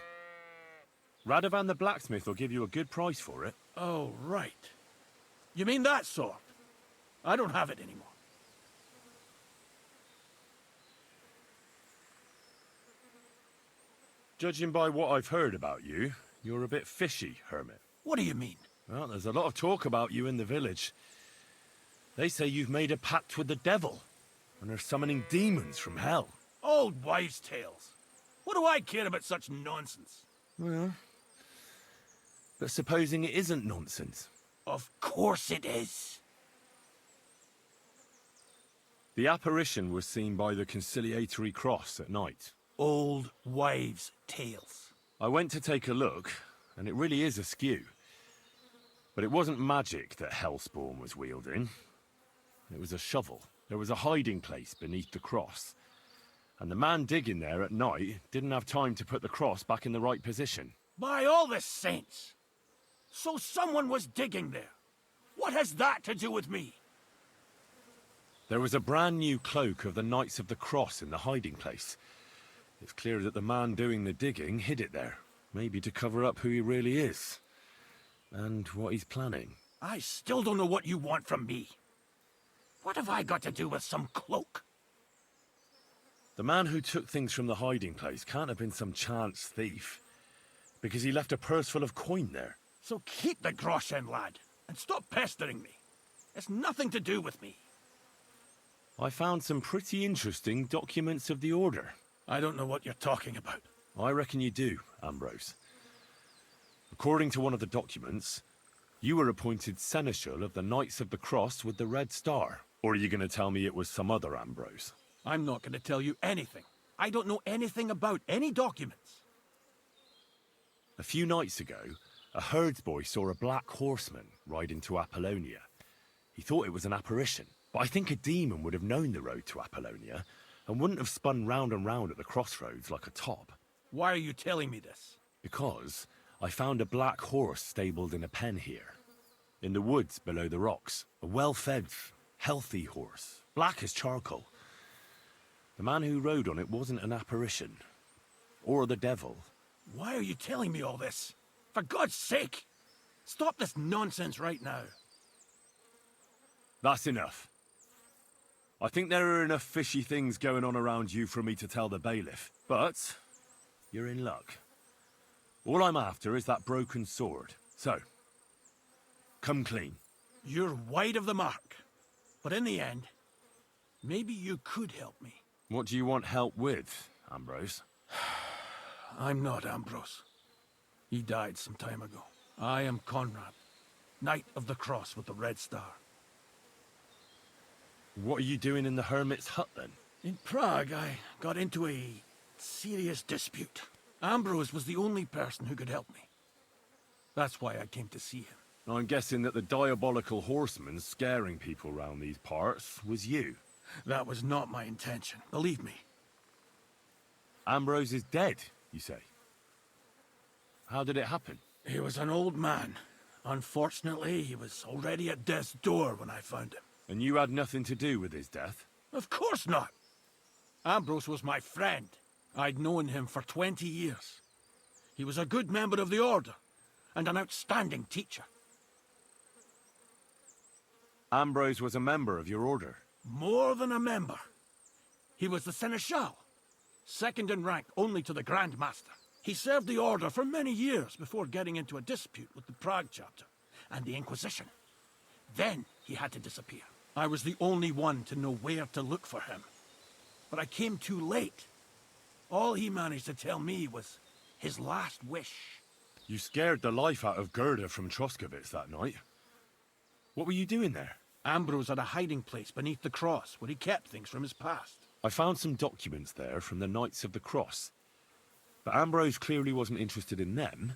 Radovan the blacksmith will give you a good price for it. Oh, right. You mean that sword? I don't have it anymore. Judging by what I've heard about you, you're a bit fishy, hermit. What do you mean? Well, there's a lot of talk about you in the village. They say you've made a pact with the devil, and are summoning demons from hell. Old wives' tales. What do I care about such nonsense? Well, but supposing it isn't nonsense. Of course it is. The apparition was seen by the conciliatory cross at night. Old wives' tales. I went to take a look, and it really is askew. But it wasn't magic that Hellspawn was wielding. It was a shovel. There was a hiding place beneath the cross. And the man digging there at night didn't have time to put the cross back in the right position. By all the saints! So someone was digging there. What has that to do with me? There was a brand new cloak of the Knights of the Cross in the hiding place. It's clear that the man doing the digging hid it there, maybe to cover up who he really is. And what he's planning. I still don't know what you want from me. What have I got to do with some cloak? The man who took things from the hiding place can't have been some chance thief, because he left a purse full of coin there. So keep the groschen, lad, and stop pestering me. It's nothing to do with me. I found some pretty interesting documents of the Order. I don't know what you're talking about. I reckon you do, Ambrose. According to one of the documents, you were appointed Seneschal of the Knights of the Cross with the Red Star. Or are you going to tell me it was some other Ambrose? I'm not going to tell you anything. I don't know anything about any documents. A few nights ago, a herdsboy saw a black horseman ride into Apollonia. He thought it was an apparition, but I think a demon would have known the road to Apollonia and wouldn't have spun round and round at the crossroads like a top. Why are you telling me this? Because I found a black horse stabled in a pen here, in the woods below the rocks. A well-fed, healthy horse, black as charcoal. The man who rode on it wasn't an apparition, or the devil. Why are you telling me all this? For God's sake! Stop this nonsense right now. That's enough. I think there are enough fishy things going on around you for me to tell the bailiff, but you're in luck. All I'm after is that broken sword. So, come clean. You're wide of the mark. But in the end, maybe you could help me. What do you want help with, Ambrose? I'm not Ambrose. He died some time ago. I am Conrad, Knight of the Cross with the Red Star. What are you doing in the Hermit's hut, then? In Prague, I got into a serious dispute. Ambrose was the only person who could help me. That's why I came to see him. I'm guessing that the diabolical horseman scaring people round these parts was you. That was not my intention, believe me. Ambrose is dead, you say? How did it happen? He was an old man. Unfortunately, he was already at death's door when I found him. And you had nothing to do with his death? Of course not. Ambrose was my friend. I'd known him for 20 years. He was a good member of the Order, and an outstanding teacher. Ambrose was a member of your order? More than a member. He was the Seneschal, second in rank only to the Grand Master. He served the Order for many years before getting into a dispute with the Prague chapter and the Inquisition. Then he had to disappear. I was the only one to know where to look for him. But I came too late. All he managed to tell me was his last wish. You scared the life out of Gerda from Troskovitz that night. What were you doing there? Ambrose had a hiding place beneath the cross where he kept things from his past. I found some documents there from the Knights of the Cross. But Ambrose clearly wasn't interested in them.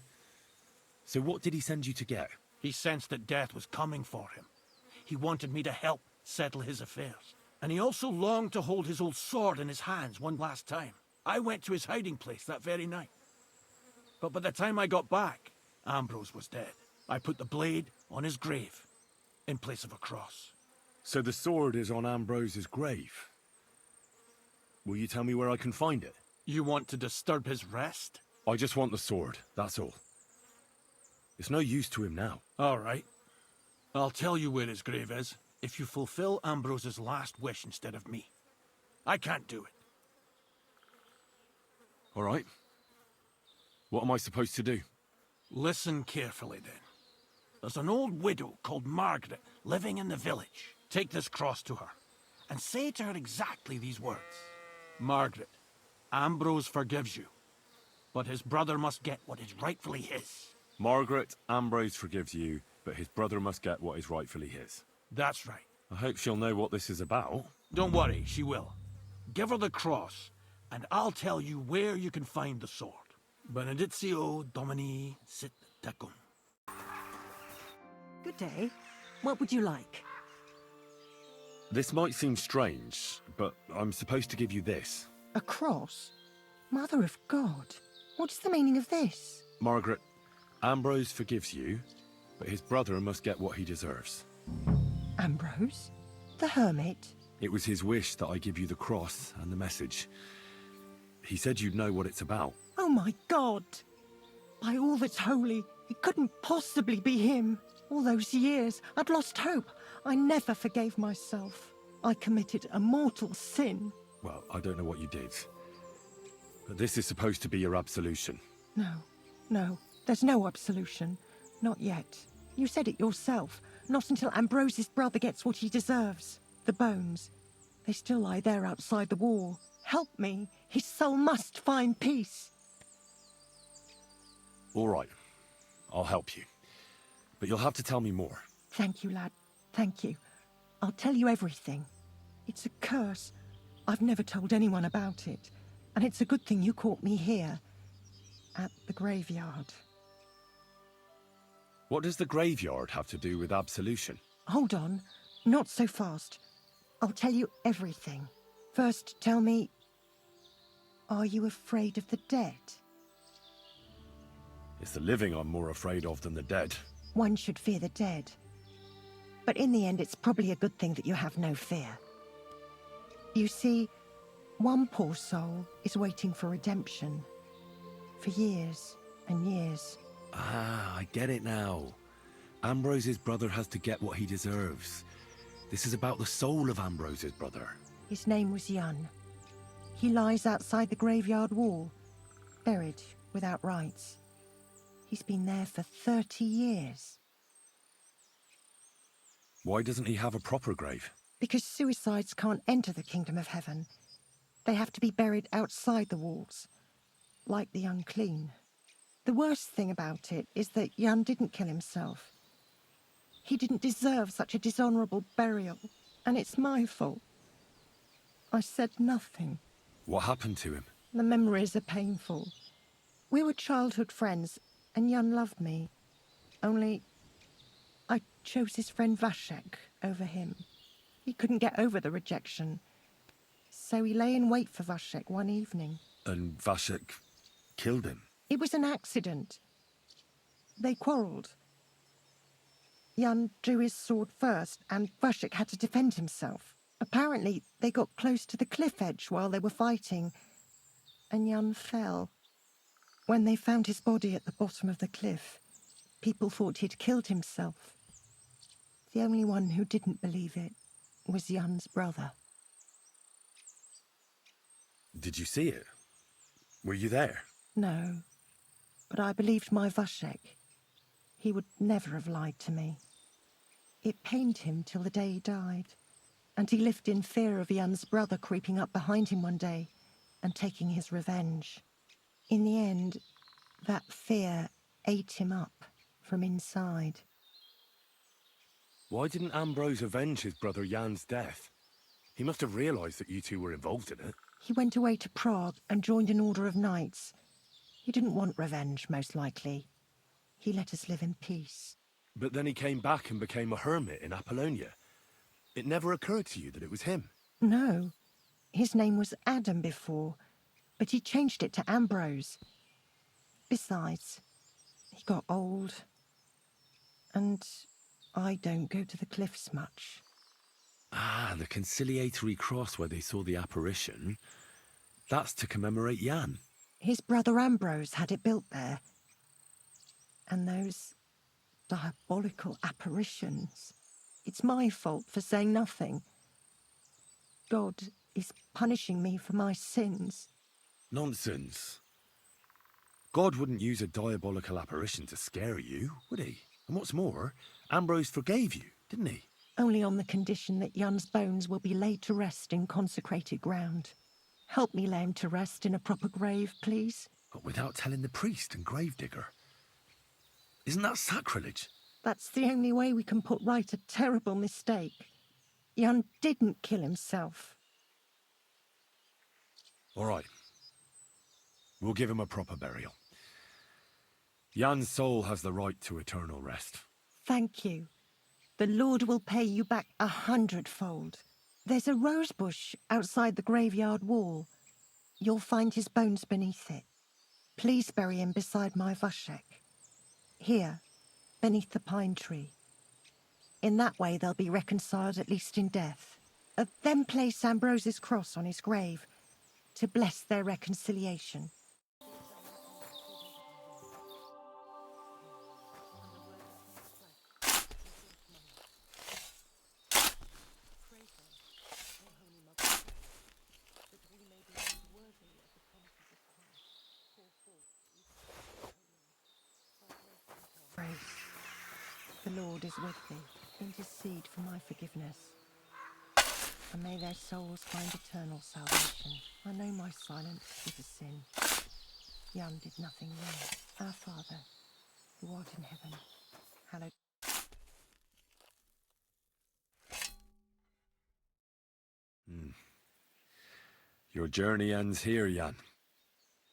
So what did he send you to get? He sensed that death was coming for him. He wanted me to help settle his affairs. And he also longed to hold his old sword in his hands one last time. I went to his hiding place that very night. But by the time I got back, Ambrose was dead. I put the blade on his grave, in place of a cross. So the sword is on Ambrose's grave. Will you tell me where I can find it? You want to disturb his rest? I just want the sword, that's all. It's no use to him now. All right. I'll tell you where his grave is, if you fulfill Ambrose's last wish instead of me. I can't do it. All right. What am I supposed to do? Listen carefully, then. There's an old widow called Margaret living in the village. Take this cross to her, and say to her exactly these words. Margaret, Ambrose forgives you, but his brother must get what is rightfully his. Margaret, Ambrose forgives you, but his brother must get what is rightfully his. That's right. I hope she'll know what this is about. Don't worry, she will. Give her the cross, and I'll tell you where you can find the sword. Benedictio Domini sit tecum. Good day. What would you like? This might seem strange, but I'm supposed to give you this. A cross? Mother of God. What's the meaning of this? Margaret, Ambrose forgives you, but his brother must get what he deserves. Ambrose? The Hermit? It was his wish that I give you the cross and the message. He said you'd know what it's about. Oh my God! By all that's holy, it couldn't possibly be him. All those years, I'd lost hope. I never forgave myself. I committed a mortal sin. Well, I don't know what you did. But this is supposed to be your absolution. No, there's no absolution. Not yet. You said it yourself. Not until Ambrose's brother gets what he deserves. The bones. They still lie there outside the wall. Help me. His soul must find peace. All right. I'll help you. But you'll have to tell me more. Thank you, lad. Thank you. I'll tell you everything. It's a curse. I've never told anyone about it. And it's a good thing you caught me here. At the graveyard. What does the graveyard have to do with absolution? Hold on. Not so fast. I'll tell you everything. First, tell me... Are you afraid of the dead? It's the living I'm more afraid of than the dead. One should fear the dead. But in the end, it's probably a good thing that you have no fear. You see, one poor soul is waiting for redemption. For years and years. Ah, I get it now. Ambrose's brother has to get what he deserves. This is about the soul of Ambrose's brother. His name was Jan. He lies outside the graveyard wall, buried without rites. He's been there for 30 years. Why doesn't he have a proper grave? Because suicides can't enter the kingdom of heaven. They have to be buried outside the walls, like the unclean. The worst thing about it is that Jan didn't kill himself. He didn't deserve such a dishonorable burial, and it's my fault. I said nothing. What happened to him? The memories are painful. We were childhood friends, and Jan loved me. Only, I chose his friend Vashek over him. He couldn't get over the rejection. So he lay in wait for Vashek one evening. And Vashek killed him? It was an accident. They quarrelled. Jan drew his sword first, and Vashek had to defend himself. Apparently, they got close to the cliff edge while they were fighting, and Jan fell. When they found his body at the bottom of the cliff, people thought he'd killed himself. The only one who didn't believe it was Jan's brother. Did you see it? Were you there? No, but I believed my Vashek. He would never have lied to me. It pained him till the day he died, and he lived in fear of Jan's brother creeping up behind him one day and taking his revenge. In the end, that fear ate him up from inside. Why didn't Ambrose avenge his brother Jan's death? He must have realised that you two were involved in it. He went away to Prague and joined an order of knights. He didn't want revenge, most likely. He let us live in peace. But then he came back and became a hermit in Apollonia. It never occurred to you that it was him? No. His name was Adam before, but he changed it to Ambrose. Besides, he got old, and I don't go to the cliffs much. Ah, the conciliatory cross where they saw the apparition. That's to commemorate Jan. His brother Ambrose had it built there. And those diabolical apparitions. It's my fault for saying nothing. God is punishing me for my sins. Nonsense. God wouldn't use a diabolical apparition to scare you, would he? And what's more, Ambrose forgave you, didn't he? Only on the condition that Jan's bones will be laid to rest in consecrated ground. Help me lay him to rest in a proper grave, please. But without telling the priest and gravedigger. Isn't that sacrilege? That's the only way we can put right a terrible mistake. Jan didn't kill himself. All right. We'll give him a proper burial. Jan's soul has the right to eternal rest. Thank you. The Lord will pay you back 100-fold. There's a rose bush outside the graveyard wall. You'll find his bones beneath it. Please bury him beside my Vashek. Here, beneath the pine tree. In that way they'll be reconciled, at least in death. Then place Ambrose's cross on his grave to bless their reconciliation. The Lord is with thee. Intercede for my forgiveness. And may their souls find eternal salvation. I know my silence is a sin. Jan did nothing wrong. Our Father, who art in heaven, hallowed. Your journey ends here, Jan.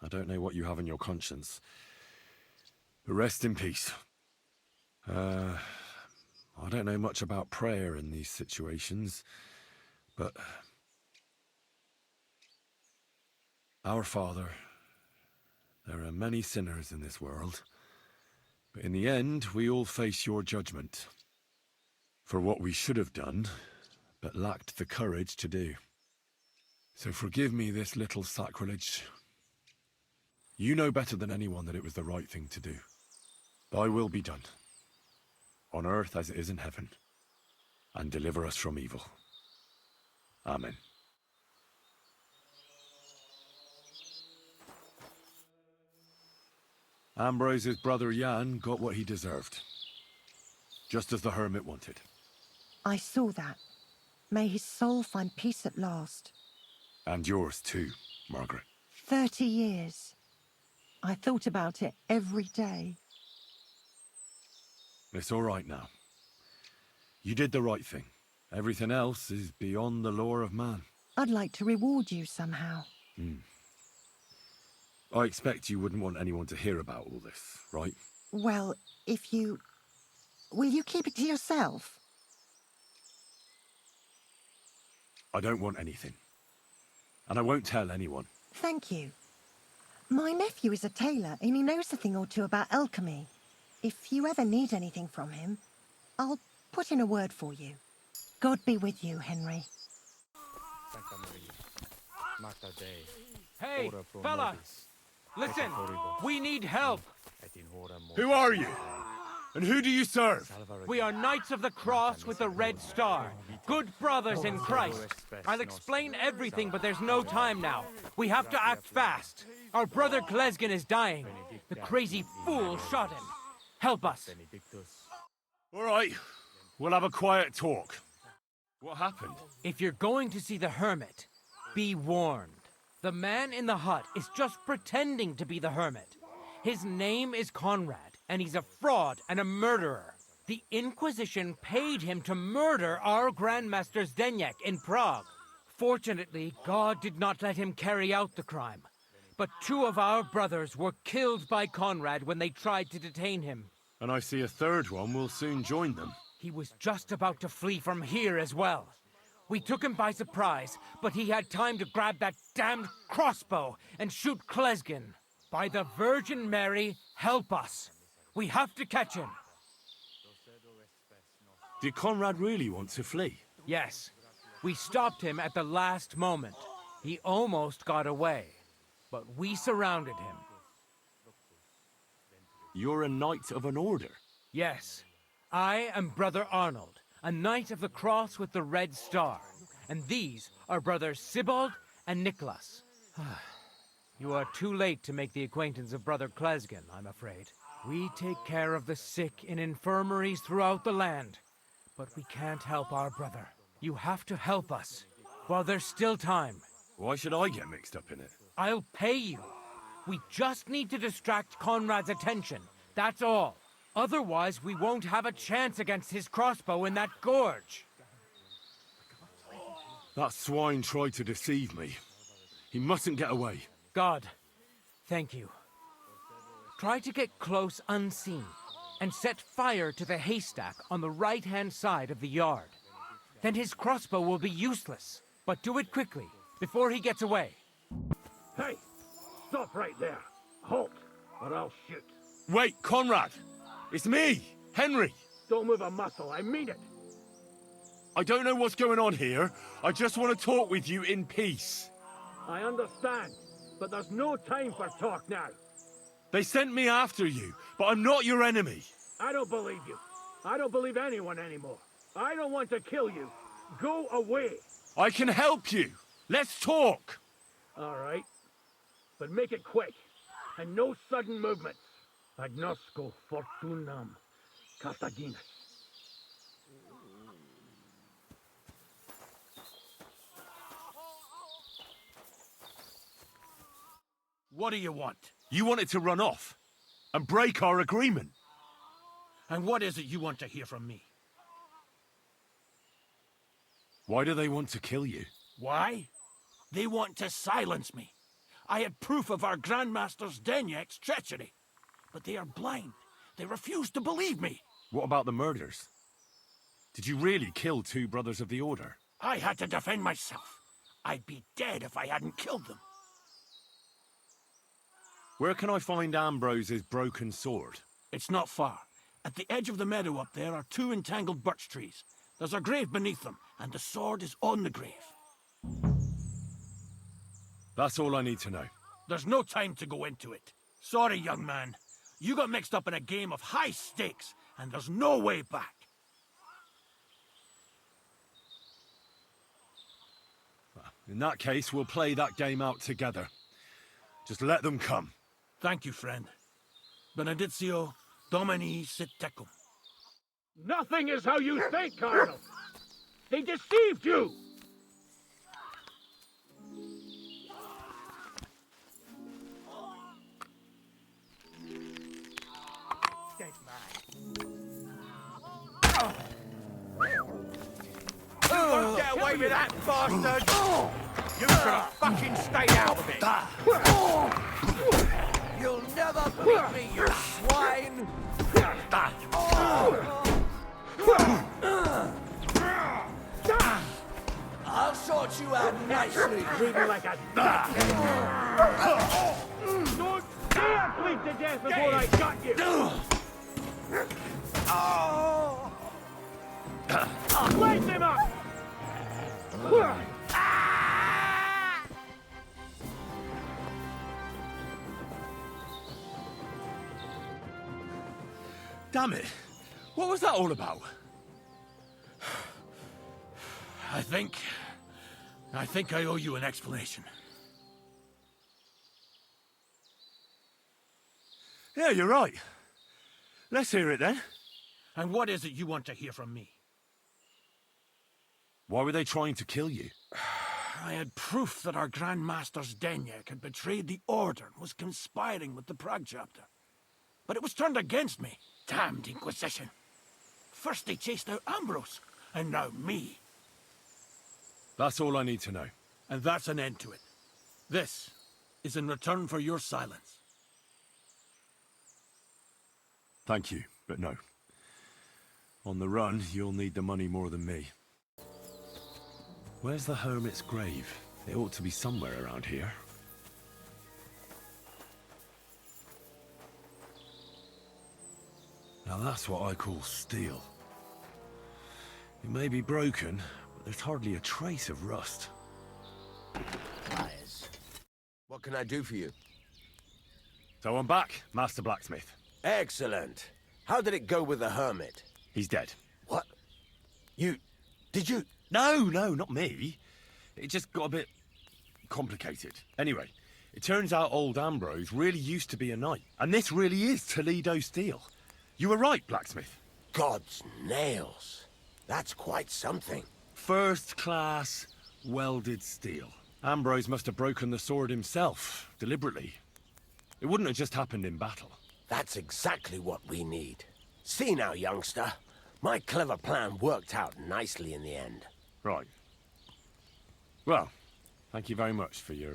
I don't know what you have on your conscience. But rest in peace. I don't know much about prayer in these situations, but... Our Father, there are many sinners in this world, but in the end, we all face your judgment for what we should have done, but lacked the courage to do. So forgive me this little sacrilege. You know better than anyone that it was the right thing to do. Thy will be done, on earth as it is in heaven, and deliver us from evil. Amen. Ambrose's brother Jan got what he deserved, just as the Hermit wanted. I saw that. May his soul find peace at last. And yours too, Margaret. 30 years. I thought about it every day. It's all right now. You did the right thing. Everything else is beyond the law of man. I'd like to reward you somehow. I expect you wouldn't want anyone to hear about all this, right? Well, if you... Will you keep it to yourself? I don't want anything. And I won't tell anyone. Thank you. My nephew is a tailor, and he knows a thing or two about alchemy. If you ever need anything from him, I'll put in a word for you. God be with you, Henry. Hey, fella! Listen, we need help! Who are you? And who do you serve? We are Knights of the Cross with the Red Star. Good brothers in Christ. I'll explain everything, but there's no time now. We have to act fast. Our brother Klesgen is dying. The crazy fool shot him. Help us. All right. We'll have a quiet talk. What happened? If you're going to see the Hermit, be warned. The man in the hut is just pretending to be the Hermit. His name is Conrad, and he's a fraud and a murderer. The Inquisition paid him to murder our Grandmaster Zdeněk in Prague. Fortunately, God did not let him carry out the crime. But 2 of our brothers were killed by Conrad when they tried to detain him. And I see a third one will soon join them. He was just about to flee from here as well. We took him by surprise, but he had time to grab that damned crossbow and shoot Klesgen. By the Virgin Mary, help us. We have to catch him. Did Conrad really want to flee? Yes. We stopped him at the last moment. He almost got away, but we surrounded him. You're a knight of an order? Yes. I am Brother Arnold, a Knight of the Cross with the Red Star. And these are Brothers Sibald and Nicholas. You are too late to make the acquaintance of Brother Klesgen, I'm afraid. We take care of the sick in infirmaries throughout the land. But we can't help our brother. You have to help us, while there's still time. Why should I get mixed up in it? I'll pay you. We just need to distract Conrad's attention, that's all. Otherwise, we won't have a chance against his crossbow in that gorge. That swine tried to deceive me. He mustn't get away. God, thank you. Try to get close unseen, and set fire to the haystack on the right-hand side of the yard. Then his crossbow will be useless, but do it quickly, before he gets away. Hey! Stop right there. Halt, or I'll shoot. Wait, Conrad! It's me, Henry! Don't move a muscle, I mean it. I don't know what's going on here. I just want to talk with you in peace. I understand, but there's no time for talk now. They sent me after you, but I'm not your enemy. I don't believe you. I don't believe anyone anymore. I don't want to kill you. Go away. I can help you. Let's talk. All right. But make it quick. And no sudden movements. Agnosco fortunam Cartaginus. What do you want? You want it to run off and break our agreement. And what is it you want to hear from me? Why do they want to kill you? Why? They want to silence me. I had proof of our Grandmaster's Denyek's treachery. But they are blind. They refuse to believe me. What about the murders? Did you really kill 2 brothers of the Order? I had to defend myself. I'd be dead if I hadn't killed them. Where can I find Ambrose's broken sword? It's not far. At the edge of the meadow up there are 2 entangled birch trees. There's a grave beneath them, and the sword is on the grave. That's all I need to know. There's no time to go into it. Sorry, young man. You got mixed up in a game of high stakes, and there's no way back. In that case, we'll play that game out together. Just let them come. Thank you, friend. Benedictio Domini sit tecum. Nothing is how you think, Cardinal. They deceived you. Dead man. You won't get away with that, bastard! You should have fucking stayed out of it! You'll never beat me, you swine! I'll sort you out nicely, bleeding like a duck! Don't dare bleed to death before I got you! Lace him up! Damn it! What was that all about? I think I owe you an explanation. Yeah, you're right. Let's hear it then. And what is it you want to hear from me? Why were they trying to kill you? I had proof that our Grand Master's Denyek had betrayed the Order and was conspiring with the Prague chapter. But it was turned against me. Damned Inquisition. First they chased out Ambrose, and now me. That's all I need to know. And that's an end to it. This is in return for your silence. Thank you, but no. On the run, you'll need the money more than me. Where's the Hermit's grave? It ought to be somewhere around here. Now that's what I call steel. It may be broken, but there's hardly a trace of rust. Liars. What can I do for you? So I'm back, Master Blacksmith. Excellent. How did it go with the Hermit? He's dead. What? Did you? No, not me. It just got a bit complicated. Anyway, it turns out old Ambrose really used to be a knight. And this really is Toledo steel. You were right, Blacksmith. God's nails. That's quite something. First class welded steel. Ambrose must have broken the sword himself, deliberately. It wouldn't have just happened in battle. That's exactly what we need. See now, youngster. My clever plan worked out nicely in the end. Right. Well, thank you very much for your,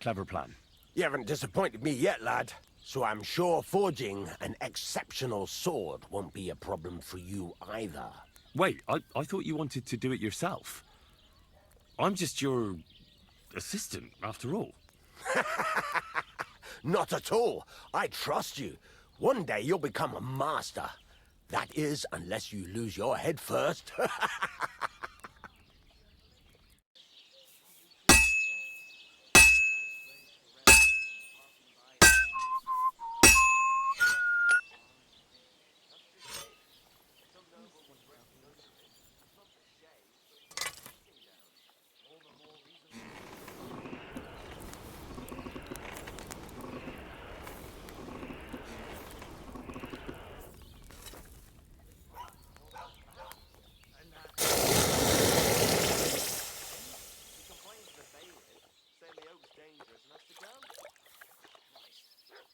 clever plan. You haven't disappointed me yet, lad. So I'm sure forging an exceptional sword won't be a problem for you either. Wait, I thought you wanted to do it yourself. I'm just your assistant, after all. Not at all. I trust you. One day you'll become a master. That is, unless you lose your head first.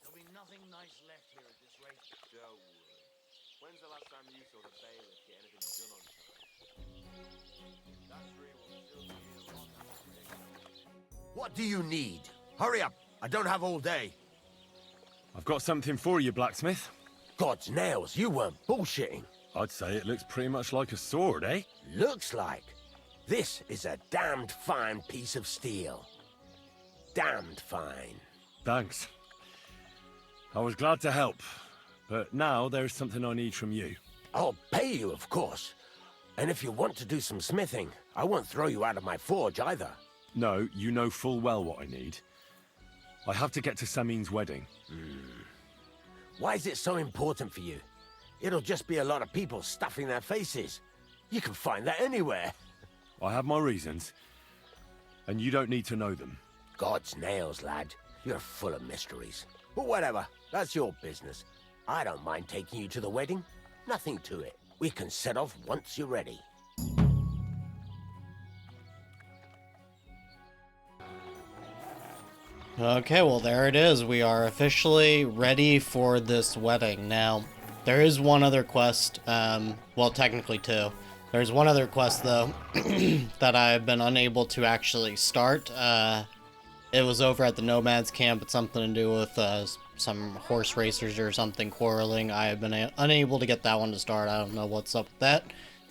There'll be nothing nice left here at this rate. Don't worry. When's the last time you saw the bailiff get anything done on time? That tree will still be here long after it. What do you need? Hurry up. I don't have all day. I've got something for you, blacksmith. God's nails, you weren't bullshitting. I'd say it looks pretty much like a sword, eh? Looks like. This is a damned fine piece of steel. Damned fine. Thanks. I was glad to help, but now there's something I need from you. I'll pay you, of course. And if you want to do some smithing, I won't throw you out of my forge either. No, you know full well what I need. I have to get to Samin's wedding. Why is it so important for you? It'll just be a lot of people stuffing their faces. You can find that anywhere. I have my reasons, and you don't need to know them. God's nails, lad. You're full of mysteries. But whatever, that's your business. I don't mind taking you to the wedding. Nothing to it. We can set off once you're ready. Okay, well there it is. We are officially ready for this wedding. Now, there is one other quest, well technically two. There's one other quest though, that I've been unable to actually start. It was over at the Nomads camp. It's something to do with some horse racers or something quarreling. I have been unable to get that one to start. I don't know what's up with that.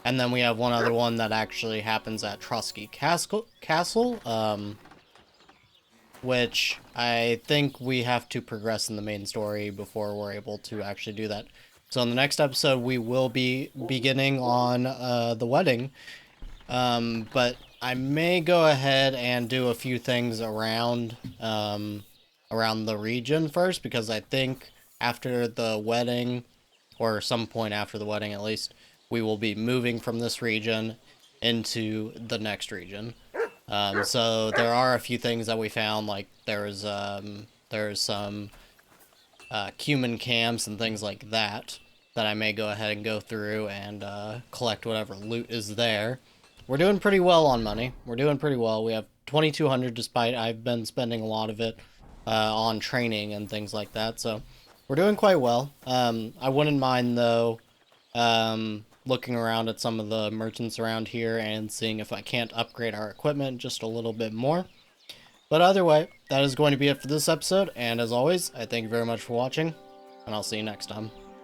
And then we have one other one that actually happens at Trusky Castle, which I think we have to progress in the main story before we're able to actually do that. So in the next episode, we will be beginning on the wedding, but I may go ahead and do a few things around around the region first, because I think after the wedding, or some point after the wedding at least, we will be moving from this region into the next region. So there are a few things that we found, like there's some cumin camps and things like that I may go ahead and go through and collect whatever loot is there. We're doing pretty well on money. We're doing pretty well. We have 2,200 despite I've been spending a lot of it on training and things like that. So we're doing quite well. I wouldn't mind though looking around at some of the merchants around here and seeing if I can't upgrade our equipment just a little bit more. But either way, that is going to be it for this episode. And as always, I thank you very much for watching, and I'll see you next time.